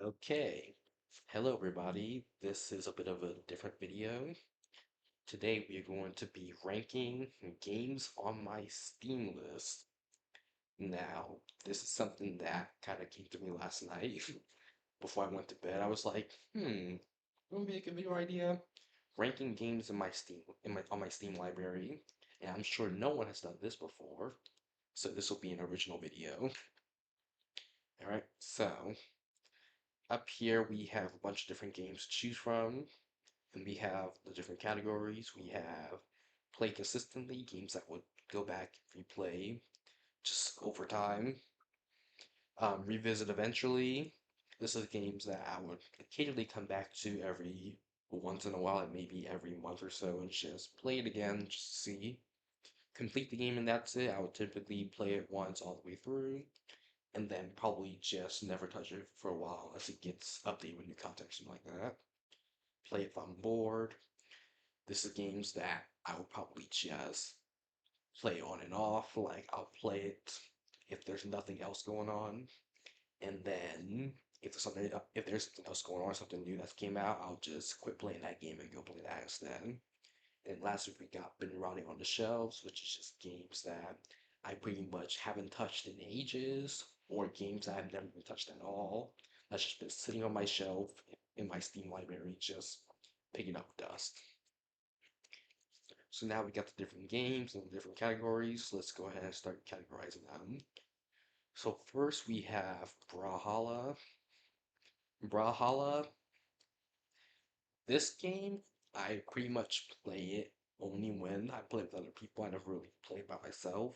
Okay, hello everybody. This is a bit of a different video. Today we are going to be ranking games on my Steam list. Now, this is something that kind of came to me last night before I went to bed. I was like, would be a good video idea. Ranking games in my Steam on my Steam library, and I'm sure no one has done this before, so this will be an original video. All right, so up here we have a bunch of different games to choose from. And we have the different categories. We have play consistently, games that would go back, replay just over time. Revisit eventually. This is games that I would occasionally come back to every once in a while, and maybe every month or so, and just play it again, just to see. Complete the game, and that's it. I would typically play it once all the way through, and then probably just never touch it for a while unless it gets updated with new content, something like that. Play if I'm bored. This is games that I would probably just play on and off. Like I'll play it if there's nothing else going on, and then if there's something else going on, something new that's came out, I'll just quit playing that game and go play that instead. And last week we got Been Rotting on the Shelves, which is just games that I pretty much haven't touched in ages, or games that I've never been touched at all. That's just been sitting on my shelf in my Steam library, just picking up dust. So now we got the different games and the different categories. Let's go ahead and start categorizing them. So first we have Brawlhalla. Brawlhalla, this game, I pretty much play it only when I play with other people. I never really play it by myself.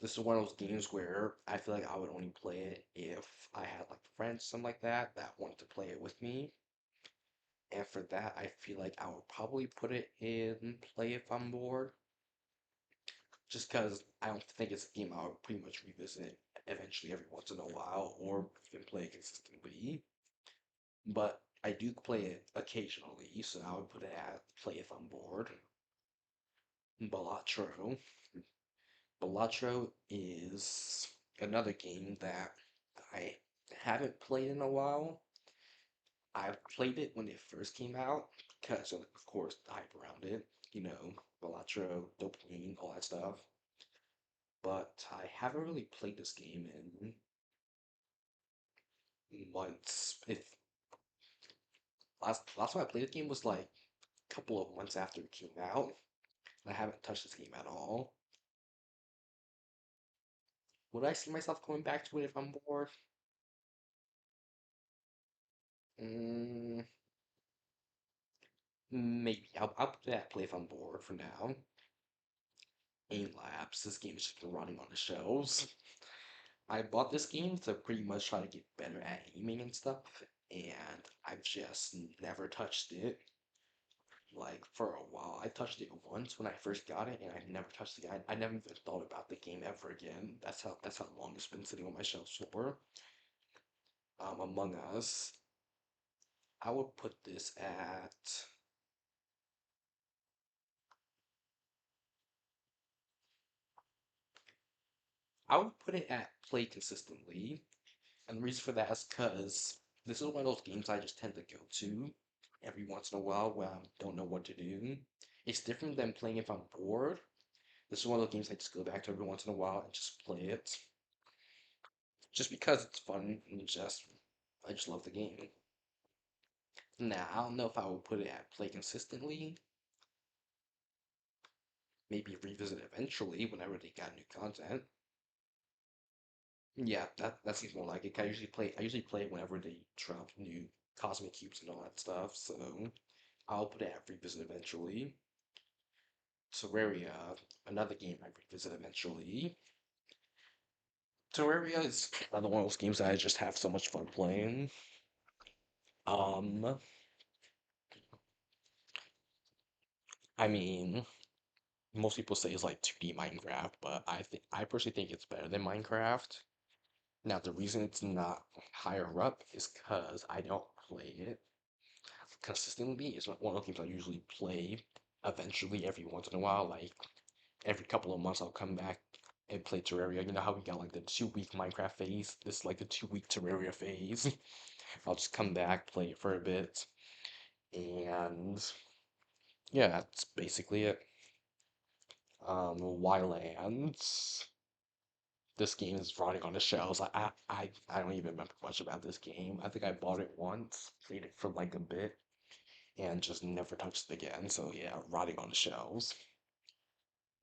This is one of those games where I feel like I would only play it if I had like friends, something like that, that wanted to play it with me. And for that, I feel like I would probably put it in play if I'm bored. Just because I don't think it's a game I'll pretty much revisit eventually every once in a while or even play consistently. But I do play it occasionally, so I would put it at play if I'm bored. Balatro. Balatro is another game that I haven't played in a while. I played it when it first came out because, of course, the hype around it. You know, Balatro, dopamine, all that stuff. But I haven't really played this game in months. If last time I played the game was like a couple of months after it came out. I haven't touched this game at all. Would I see myself going back to it if I'm bored? Mm, maybe. I'll put that play if I'm bored for now. Aim Labs. This game has just been running on the shelves. I bought this game to pretty much try to get better at aiming and stuff, and I've just never touched it. Like for a while. I touched it once when I first got it, and I never touched it again. I never even thought about the game ever again. That's how long it's been sitting on my shelf for. Among Us, I would put this at. I would put it at play consistently, and the reason for that is because this is one of those games I just tend to go to every once in a while when I don't know what to do. It's different than playing if I'm bored. This is one of those games I just go back to every once in a while and just play it. Just because it's fun and just I just love the game. Now, I don't know if I would put it at play consistently. Maybe revisit eventually whenever they got new content. Yeah, that seems more like it. I usually play whenever they drop new cosmic cubes and all that stuff, so I'll put it at revisit eventually. Terraria, another game I revisit eventually. Terraria is another one of those games that I just have so much fun playing. Um, I mean, most people say it's like 2D Minecraft, but I personally think it's better than Minecraft. Now, the reason it's not higher up is because I don't play it consistently. It's not one of the games I usually play eventually every once in a while. Like every couple of months, I'll come back and play Terraria. You know how we got like the 2 week Minecraft phase? This is like the 2 week Terraria phase. I'll just come back, play it for a bit, and yeah, that's basically it. Wildlands. This game is rotting on the shelves. I don't even remember much about this game. I think I bought it once, played it for like a bit, and just never touched it again. So yeah, rotting on the shelves.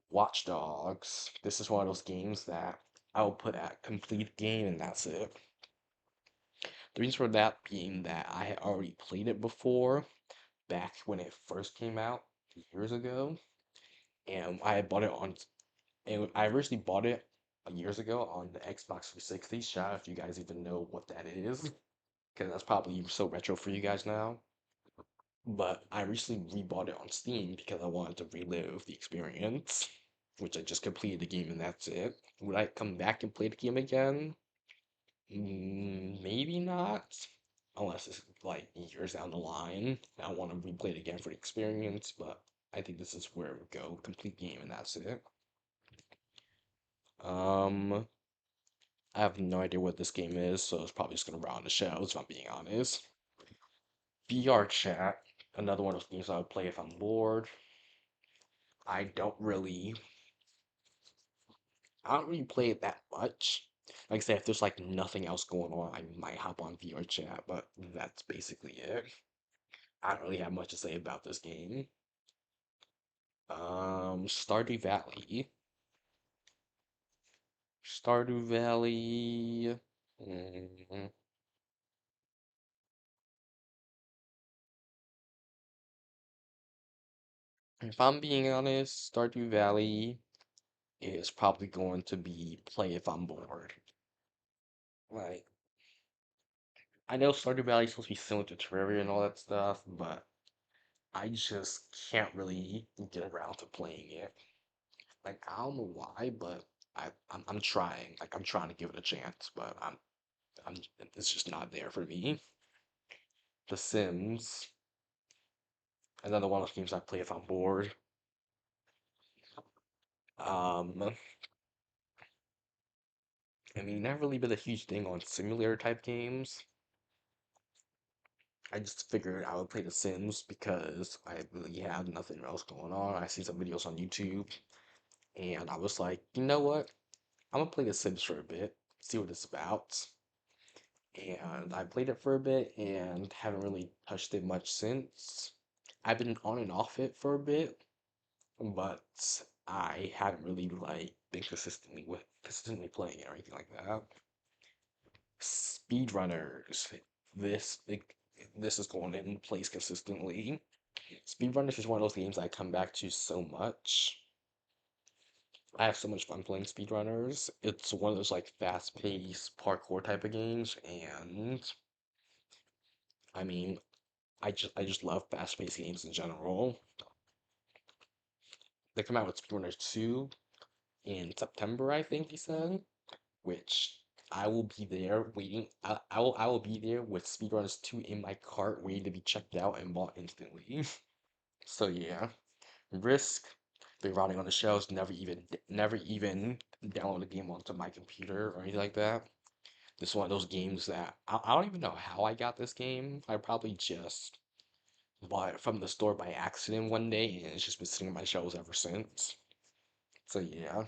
Watch Dogs. This is one of those games that I'll put at complete game and that's it. The reason for that being that I had already played it before, back when it first came out years ago, and I had bought it on. And I originally bought it years ago on the Xbox 360. Shout out if you guys even know what that is, because that's probably so retro for you guys now. But I recently rebought it on Steam because I wanted to relive the experience, which I just completed the game and that's it. Would I come back and play the game again? Maybe not, unless it's like years down the line. I want to replay it again for the experience, but I think this is where it would go. Complete game and that's it. Um, I have no idea what this game is, so it's probably just gonna run on the shelves, if I'm being honest. VR Chat, another one of those games I would play if I'm bored. I don't really, I don't really play it that much. Like I said, if there's like nothing else going on, I might hop on VR Chat, but that's basically it. I don't really have much to say about this game. Stardew Valley. Stardew Valley. mm, If I'm being honest, Stardew Valley is probably going to be play if I'm bored. Like, I know Stardew Valley is supposed to be similar to Terraria and all that stuff, but I just can't really get around to playing it. Like, I don't know why, but I'm trying. Like, I'm trying to give it a chance, but I'm it's just not there for me. The Sims, another one of those games I play if I'm bored. Um, I mean, never really been a huge thing on simulator type games. I just figured I would play The Sims because I really had nothing else going on. I see some videos on YouTube, and I was like, you know what? I'm gonna play The Sims for a bit, see what it's about. And I played it for a bit and haven't really touched it much since. I've been on and off it for a bit, but I haven't really like been consistently playing it or anything like that. Speedrunners. This this is going in place consistently. Speedrunners is one of those games I come back to so much. I have so much fun playing Speedrunners. It's one of those like fast-paced parkour type of games, and I mean, I just love fast-paced games in general. They come out with Speedrunners 2 in September, I think he said, which I will be there waiting. I will be there with Speedrunners 2 in my cart, waiting to be checked out and bought instantly. So yeah, Risk, been rotting on the shelves, never even download a game onto my computer or anything like that. This is one of those games that I don't even know how I got this game. I probably just bought it from the store by accident one day, and it's just been sitting on my shelves ever since. So yeah,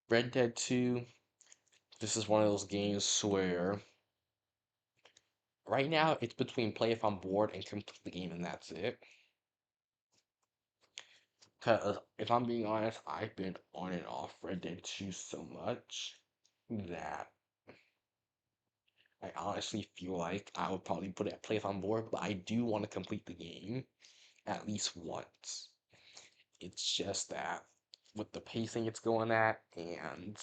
Red Dead 2. This is one of those games where right now it's between play if I'm bored and complete the game, and that's it. Because if I'm being honest, I've been on and off Red Dead 2 so much that I honestly feel like I would probably put it at play if I'm bored, but I do want to complete the game at least once. It's just that with the pacing it's going at, and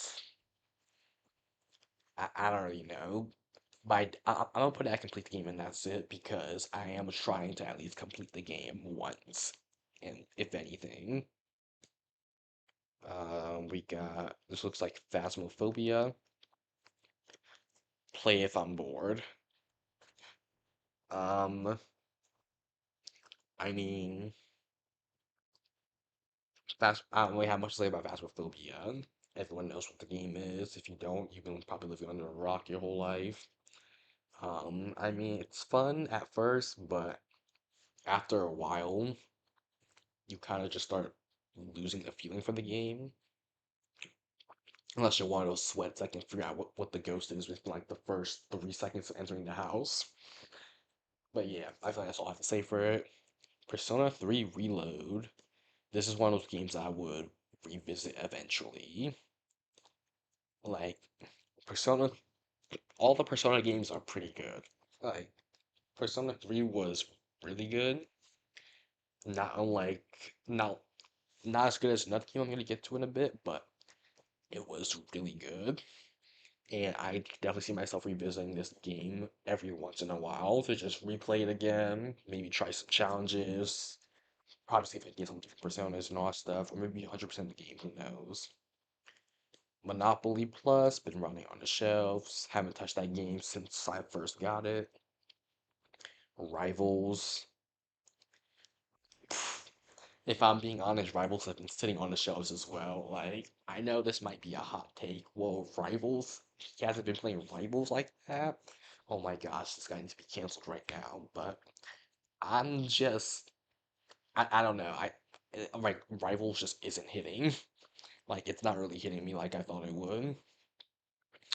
I don't really know. But I'm gonna put it at complete the game, and that's it because I am trying to at least complete the game once, and if anything. We got this looks like Phasmophobia. Play if I'm bored. Um, I mean, I don't really have much to say about Phasmophobia. Everyone knows what the game is. If you don't, you've been probably living under a rock your whole life. I mean, it's fun at first, but after a while, you kind of just start losing the feeling for the game. Unless you're one of those sweats that can figure out what the ghost is within like the first 3 seconds of entering the house. But yeah, I feel like that's all I have to say for it. Persona 3 Reload. This is one of those games I would revisit eventually. Like, Persona, all the Persona games are pretty good. Like, Persona 3 was really good. Not unlike, not as good as another game I'm gonna get to in a bit, but it was really good. And I definitely see myself revisiting this game every once in a while to just replay it again, maybe try some challenges, probably see if I can get some different personas and all that stuff, or maybe 100% of the game, who knows. Monopoly Plus, been running on the shelves, haven't touched that game since I first got it. Rivals, if I'm being honest, Rivals have been sitting on the shelves as well. Like, I know this might be a hot take. Whoa, Rivals? He hasn't been playing Rivals like that? Oh my gosh, this guy needs to be canceled right now. But I'm just, I don't know. Like, Rivals just isn't hitting. Like, it's not really hitting me like I thought it would.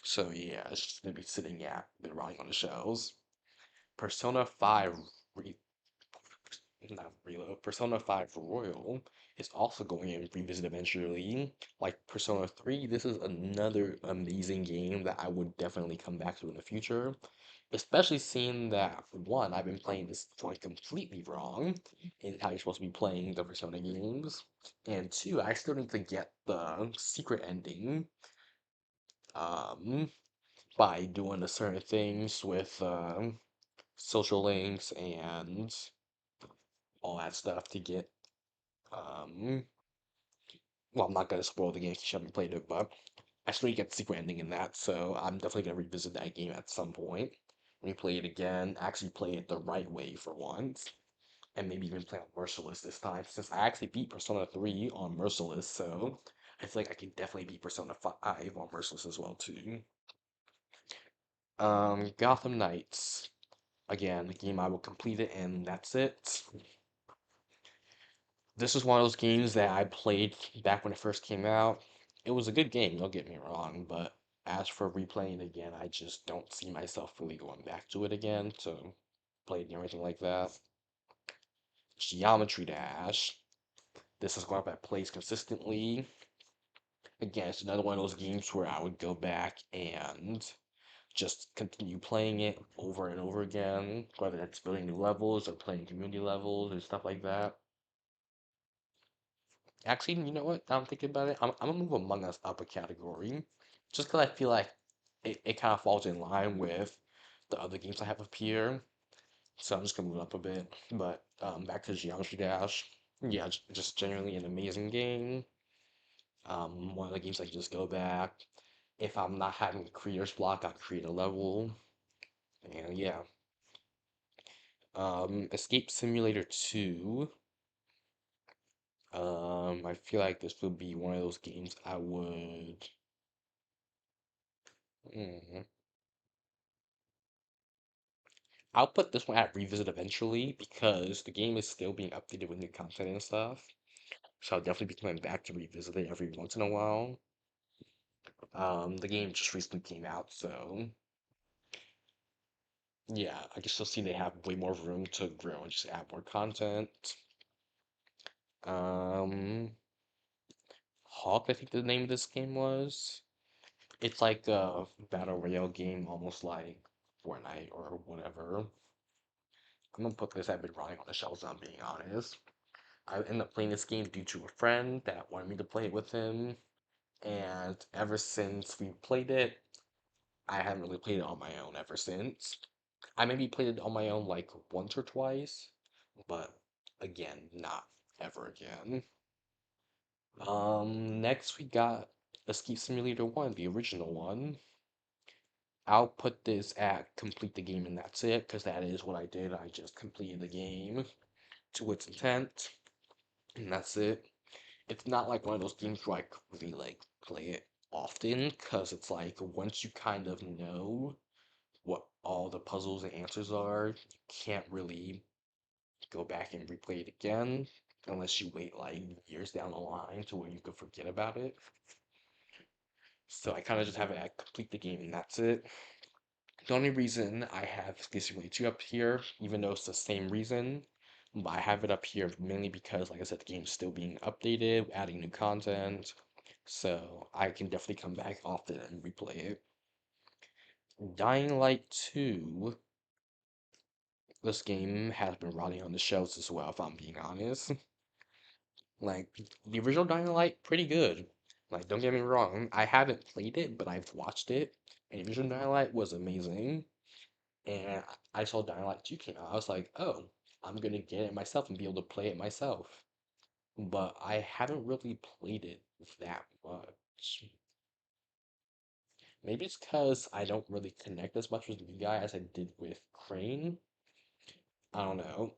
So yeah, it's just gonna be sitting, yeah, been rotting on the shelves. Persona 5 re not Reload, Persona 5 Royal is also going in revisit eventually. Like Persona 3, this is another amazing game that I would definitely come back to in the future. Especially seeing that, one, I've been playing this story completely wrong in how you're supposed to be playing the Persona games. And two, I still need to get the secret ending um, by doing the certain things with social links and all that stuff to get um, well, I'm not gonna spoil the game if you haven't played it, but I still need to get the secret ending in that, so I'm definitely gonna revisit that game at some point. Replay it again, actually play it the right way for once, and maybe even play on Merciless this time, since I actually beat Persona 3 on Merciless, so I feel like I can definitely beat Persona 5 on Merciless as well too. Gotham Knights. Again, the game I will complete it and that's it. This is one of those games that I played back when it first came out. It was a good game, don't get me wrong, but as for replaying it again, I just don't see myself really going back to it again to play it or anything like that. Geometry Dash. This is one that plays consistently. Again, it's another one of those games where I would go back and just continue playing it over and over again, whether that's building new levels or playing community levels or stuff like that. Actually, you know what? I'm thinking about it. I'm gonna move Among Us up a category, just because I feel like it kind of falls in line with the other games I have up here. So I'm just gonna move it up a bit. But back to Geometry Dash. Yeah, just genuinely an amazing game. One of the games I can just go back. If I'm not having a creator's block, I'll create a level. And yeah. Escape Simulator 2. I feel like this would be one of those games I would. Hmm. I'll put this one at revisit eventually because the game is still being updated with new content and stuff. So I'll definitely be coming back to revisit it every once in a while. The game just recently came out, so yeah, I can still see they have way more room to grow and just add more content. Um, Hawk, I think the name of this game was. It's like a battle royale game, almost like Fortnite or whatever. I'm gonna put this. I've been running on the shelves, I'm being honest. I ended up playing this game due to a friend that wanted me to play it with him, and ever since we played it, I haven't really played it on my own ever since. I maybe played it on my own like once or twice, but again, not ever again. Next we got Escape Simulator 1, the original one. I'll put this at complete the game and that's it, because that is what I did. I just completed the game to its intent, and that's it. it's not like one of those games where I really like play it often, because it's like once you kind of know what all the puzzles and answers are, you can't really go back and replay it again unless you wait like years down the line to where you could forget about it. So I kind of just have it complete the game and that's it. The only reason I have Space Simulator 2 up here, even though it's the same reason, but I have it up here mainly because, like I said, the game's still being updated, adding new content, so I can definitely come back often and replay it. Dying Light 2, this game has been rotting on the shelves as well, if I'm being honest. Like, the original Dying Light, pretty good. Like, don't get me wrong, I haven't played it, but I've watched it, and the original Dying Light was amazing. And I saw Dying Light 2 came out. I was like, oh, I'm gonna get it myself and be able to play it myself. But I haven't really played it that much. Maybe it's because I don't really connect as much with the guy as I did with Crane. I don't know.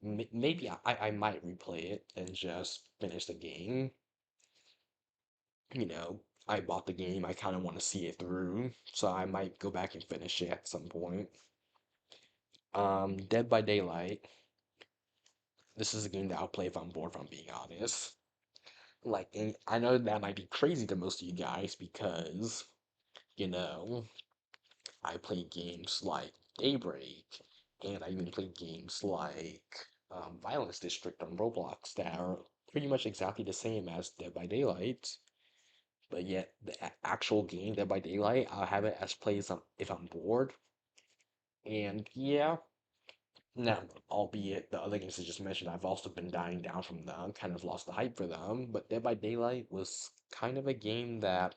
Maybe I might replay it and just finish the game. You know, I bought the game, I kind of want to see it through, so I might go back and finish it at some point. Dead by Daylight. This is a game that I'll play if I'm bored, if I'm being honest. Like, and I know that might be crazy to most of you guys because, you know, I play games like Daybreak, and I even play games like Violence District on Roblox that are pretty much exactly the same as Dead by Daylight. But yet, the actual game, Dead by Daylight, I'll have it as play as if I'm bored. And yeah, now, albeit the other games I just mentioned, I've also been dying down from them, kind of lost the hype for them. But Dead by Daylight was kind of a game that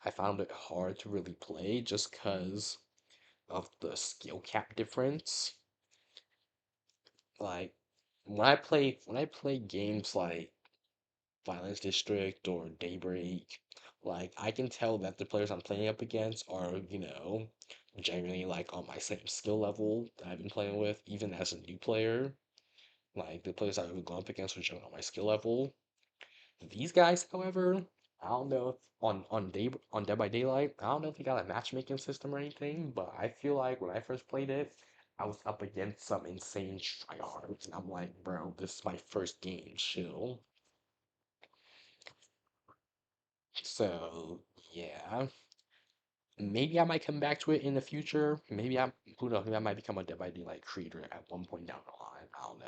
I found it hard to really play just because of the skill cap difference. Like when I play games like Violence District or Daybreak, like I can tell that the players I'm playing up against are, generally like on my same skill level that I've been playing with, even as a new player. Like the players I've gone up against were generally on my skill level. These guys, however, I don't know if on Dead by Daylight, I don't know if they got a matchmaking system or anything, but I feel like when I first played it, I was up against some insane tryhards, and I'm like, bro, this is my first game, chill. So yeah, maybe I might come back to it in the future. Who knows? Maybe I might become a Dead by Daylight creator at one point down the line. I don't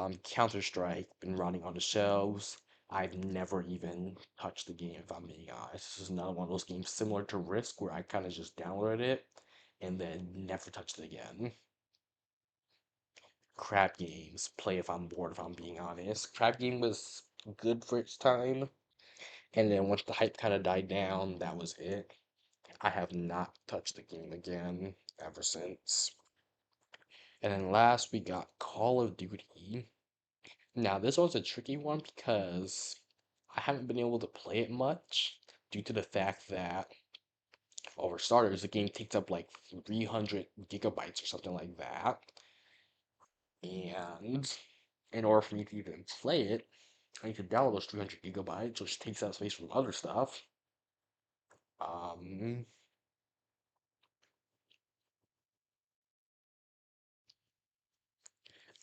know. Counter-Strike been running on the shelves. I've never even touched the game, if I'm being honest. This is another one of those games similar to Risk, where I kind of just downloaded it and then never touched it again. Crab games, play if I'm bored, if I'm being honest. Crab game was good for its time, and then once the hype kind of died down, that was it. I have not touched the game again ever since. And then last we got Call of Duty. Now, this one's a tricky one because I haven't been able to play it much due to the fact that, well, for starters, the game takes up like 300 gigabytes or something like that. And in order for me to even play it, I need to download those 300 gigabytes, which takes up space from other stuff. Um,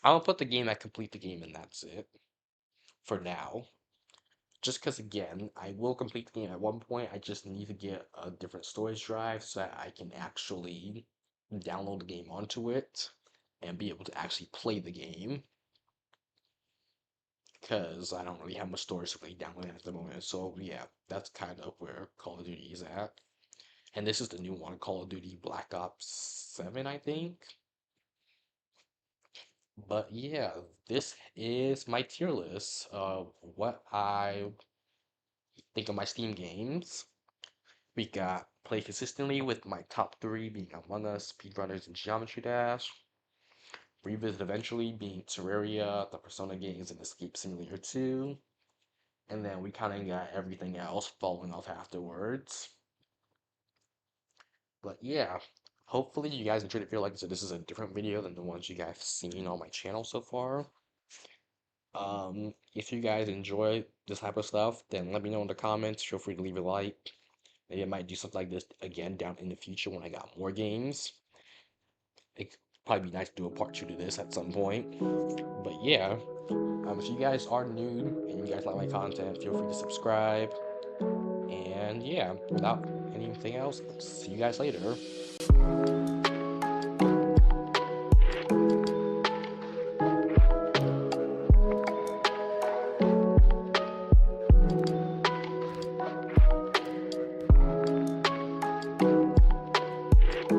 I'll put the game at complete the game, and that's it for now. Just because, again, I will complete the game at one point. I just need to get a different storage drive so that I can actually download the game onto it and be able to actually play the game. Because I don't really have much storage to really download it at the moment. So, yeah, that's kind of where Call of Duty is at. And this is the new one, Call of Duty Black Ops 7, I think. But yeah, this is my tier list of what I think of my Steam games. We got play consistently with my top three being Among Us, Speedrunners, and Geometry Dash. Revisit eventually being Terraria, the Persona games, and Escape Simulator 2. And then we kind of got everything else following off afterwards. But yeah, hopefully you guys enjoyed it. Feel like this is a different video than the ones you guys have seen on my channel so far. If you guys enjoy this type of stuff, then let me know in the comments. Feel free to leave a like. Maybe I might do something like this again down in the future when I got more games. It'd probably be nice to do a part two to this at some point. But yeah, if you guys are new and you guys like my content, feel free to subscribe. And yeah, without anything else, see you guys later.